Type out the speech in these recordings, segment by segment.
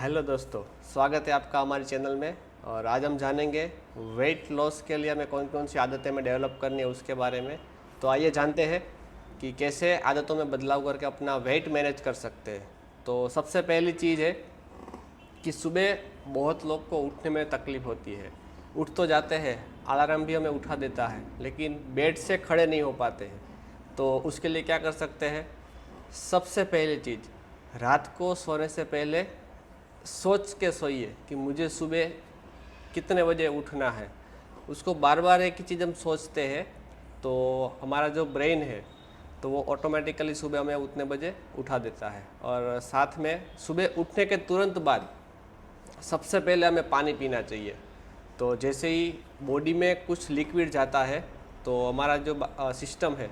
Hello दोस्तों, स्वागत है आपका हमारे चैनल में। और आज हम जानेंगे वेट लॉस के लिए हमें कौन कौन सी आदतें में डेवलप करनी है उसके बारे में। तो आइए जानते हैं कि कैसे आदतों में बदलाव करके अपना वेट मैनेज कर सकते हैं। तो सबसे पहली चीज़ है कि सुबह बहुत लोग को उठने में तकलीफ़ होती है। उठ तो जाते हैं, अलार्म भी हमें उठा देता है, लेकिन बेड से खड़े नहीं हो पाते हैं। तो उसके लिए क्या कर सकते हैं? सबसे पहली चीज़, रात को सोने से पहले सोच के सोइए कि मुझे सुबह कितने बजे उठना है। उसको बार बार एक ही चीज़ हम सोचते हैं तो हमारा जो ब्रेन है तो वो ऑटोमेटिकली सुबह हमें उतने बजे उठा देता है। और साथ में सुबह उठने के तुरंत बाद सबसे पहले हमें पानी पीना चाहिए। तो जैसे ही बॉडी में कुछ लिक्विड जाता है तो हमारा जो सिस्टम है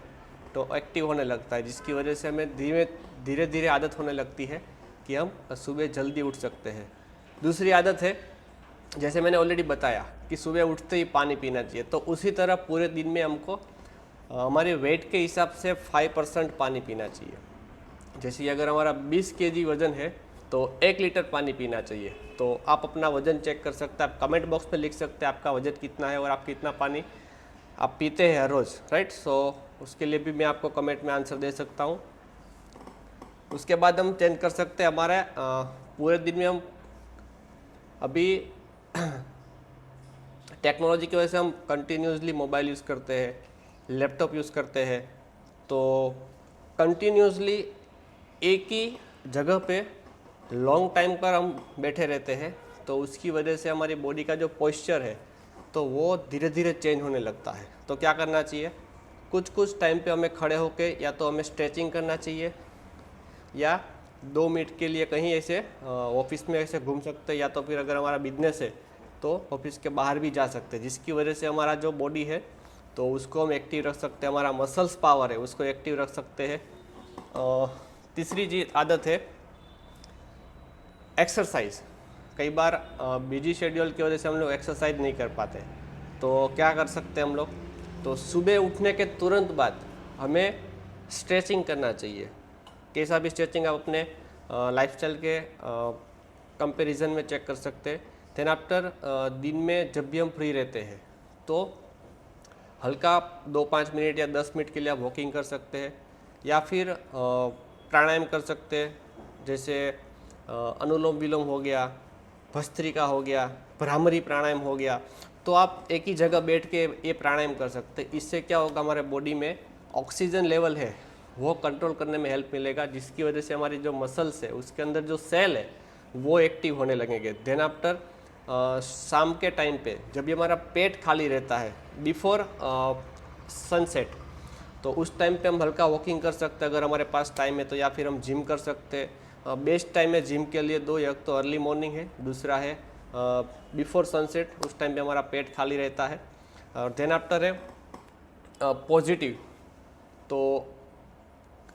तो एक्टिव होने लगता है, जिसकी वजह से हमें धीरे धीरे आदत होने लगती है कि हम सुबह जल्दी उठ सकते हैं। दूसरी आदत है, जैसे मैंने ऑलरेडी बताया कि सुबह उठते ही पानी पीना चाहिए। तो उसी तरह पूरे दिन में हमको हमारे वेट के हिसाब से 5% पानी पीना चाहिए। जैसे कि अगर हमारा 20 केजी वज़न है तो 1 लीटर पानी पीना चाहिए। तो आप अपना वज़न चेक कर सकते हैं, आप कमेंट बॉक्स में लिख सकते हैं आपका वज़न कितना है और आप कितना पानी आप पीते हैं हर रोज़, राइट। सो उसके लिए भी मैं आपको कमेंट में आंसर दे सकता हूँ। उसके बाद हम चेंज कर सकते हैं हमारे पूरे दिन में हम अभी टेक्नोलॉजी की वजह से हम कंटिन्यूसली मोबाइल यूज़ करते हैं, लैपटॉप यूज़ करते हैं। तो कंटिन्यूसली एक ही जगह पे लॉन्ग टाइम पर हम बैठे रहते हैं, तो उसकी वजह से हमारी बॉडी का जो पोस्चर है तो वो धीरे धीरे चेंज होने लगता है। तो क्या करना चाहिए? कुछ कुछ टाइम पे हमें खड़े होके या तो हमें स्ट्रेचिंग करना चाहिए या 2 मिनट के लिए कहीं ऐसे ऑफिस में ऐसे घूम सकते हैं, या तो फिर अगर हमारा बिजनेस है तो ऑफिस के बाहर भी जा सकते हैं, जिसकी वजह से हमारा जो बॉडी है तो उसको हम एक्टिव रख सकते हैं, हमारा मसल्स पावर है उसको एक्टिव रख सकते हैं। तीसरी चीज आदत है एक्सरसाइज। कई बार बिजी शेड्यूल की वजह से हम लोग एक्सरसाइज नहीं कर पाते, तो क्या कर सकते हैं हम लोग? तो सुबह उठने के तुरंत बाद हमें स्ट्रेचिंग करना चाहिए। कैसा भी स्ट्रेचिंग आप अपने लाइफस्टाइल के कंपैरिजन में चेक कर सकते हैं। देन आफ्टर दिन में जब भी हम फ्री रहते हैं तो हल्का 2-5 मिनट या 10 मिनट के लिए आप वॉकिंग कर सकते हैं, या फिर प्राणायाम कर सकते हैं। जैसे अनुलोम विलोम हो गया, भस्त्रिका हो गया, भ्रामरी प्राणायाम हो गया। तो आप एक ही जगह बैठ के ये प्राणायाम कर सकते हैं। इससे क्या होगा, हमारे बॉडी में ऑक्सीजन लेवल है वो कंट्रोल करने में हेल्प मिलेगा, जिसकी वजह से हमारी जो मसल्स है उसके अंदर जो सेल है वो एक्टिव होने लगेंगे। देन आफ्टर शाम के टाइम पे जब भी हमारा पेट खाली रहता है बिफोर सनसेट, तो उस टाइम पे हम हल्का वॉकिंग कर सकते हैं अगर हमारे पास टाइम है तो, या फिर हम जिम कर सकते हैं। बेस्ट टाइम है जिम के लिए दो, एक तो अर्ली मॉर्निंग है, दूसरा है बिफोर सनसेट। उस टाइम पे हमारा पेट खाली रहता है। और देन आफ्टर है पॉजिटिव। तो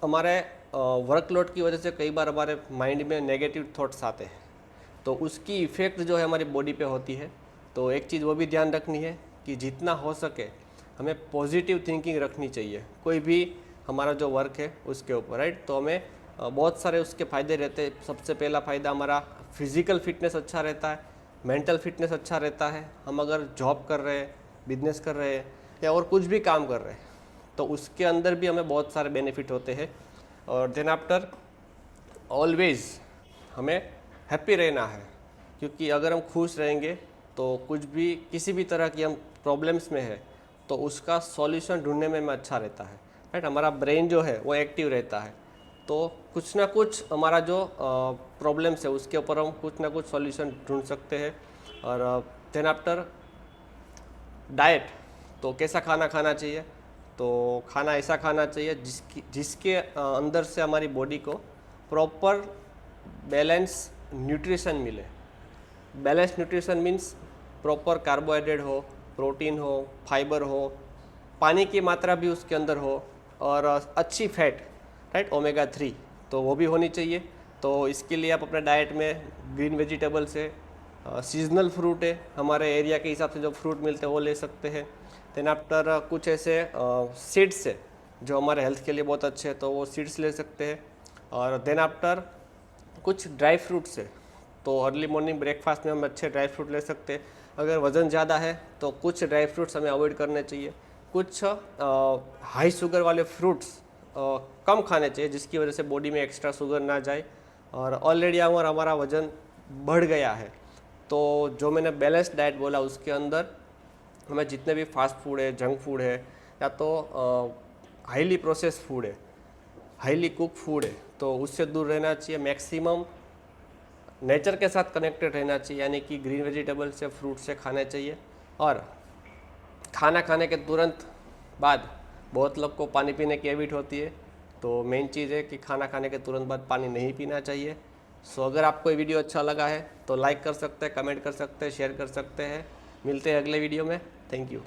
हमारे वर्कलोड की वजह से कई बार हमारे माइंड में नेगेटिव थॉट्स आते हैं, तो उसकी इफ़ेक्ट जो है हमारी बॉडी पे होती है। तो एक चीज़ वो भी ध्यान रखनी है कि जितना हो सके हमें पॉजिटिव थिंकिंग रखनी चाहिए कोई भी हमारा जो वर्क है उसके ऊपर, राइट। तो हमें बहुत सारे उसके फ़ायदे रहते हैं। सबसे पहला फ़ायदा, हमारा फिज़िकल फिटनेस अच्छा रहता है, मेंटल फिटनेस अच्छा रहता है। हम अगर जॉब कर रहे हैं, बिजनेस कर रहे हैं या और कुछ भी काम कर रहे हैं तो उसके अंदर भी हमें बहुत सारे बेनिफिट होते हैं। और देन आफ्टर ऑलवेज हमें हैप्पी रहना है, क्योंकि अगर हम खुश रहेंगे तो कुछ भी किसी भी तरह की हम प्रॉब्लम्स में है तो उसका सॉल्यूशन ढूंढने में हमें अच्छा रहता है, राइट। हमारा ब्रेन जो है वो एक्टिव रहता है, तो कुछ ना कुछ हमारा जो प्रॉब्लम्स है उसके ऊपर हम कुछ ना कुछ सॉल्यूशन ढूंढ सकते हैं। और देन आफ्टर डाइट, तो कैसा खाना खाना चाहिए? तो खाना ऐसा खाना चाहिए जिसके अंदर से हमारी बॉडी को प्रॉपर बैलेंस न्यूट्रिशन मिले। Balance nutrition means proper carbohydrate हो, प्रोटीन हो, फाइबर हो, पानी की मात्रा भी उसके अंदर हो, और अच्छी फैट, राइट, ओमेगा 3 तो वो भी होनी चाहिए। तो इसके लिए आप अपने डाइट में ग्रीन वेजिटेबल्स है, सीजनल फ्रूट है, हमारे एरिया के हिसाब से जो फ्रूट मिलते हैं वो ले सकते हैं। देन आफ्टर कुछ ऐसे सीड्स है जो हमारे हेल्थ के लिए बहुत अच्छे हैं, तो वो सीड्स ले सकते हैं। और देन आफ्टर कुछ ड्राई फ्रूट्स है तो अर्ली मॉर्निंग ब्रेकफास्ट में हम अच्छे ड्राई फ्रूट ले सकते हैं। अगर वज़न ज़्यादा है तो कुछ ड्राई फ्रूट्स हमें अवॉइड करने चाहिए, कुछ हाई शुगर वाले फ्रूट्स कम खाने चाहिए, जिसकी वजह से बॉडी में एक्स्ट्रा शुगर ना जाए। और ऑलरेडी अगर हमारा वज़न बढ़ गया है तो जो मैंने बैलेंस डाइट बोला उसके अंदर हमें जितने भी फास्ट फूड है, जंक फूड है, या तो हाईली प्रोसेस फूड है, हाईली कुक फूड है, तो उससे दूर रहना चाहिए। मैक्सिमम नेचर के साथ कनेक्टेड रहना चाहिए, यानी कि ग्रीन वेजिटेबल से, फ्रूट से खाने चाहिए। और खाना खाने के तुरंत बाद बहुत लोग को पानी पीने की हैबिट होती है, तो मेन चीज़ है कि खाना खाने के तुरंत बाद पानी नहीं पीना चाहिए। सो अगर आपको ये वीडियो अच्छा लगा है तो लाइक कर सकते हैं, कमेंट कर सकते हैं, शेयर कर सकते हैं। मिलते हैं अगले वीडियो में। Thank you.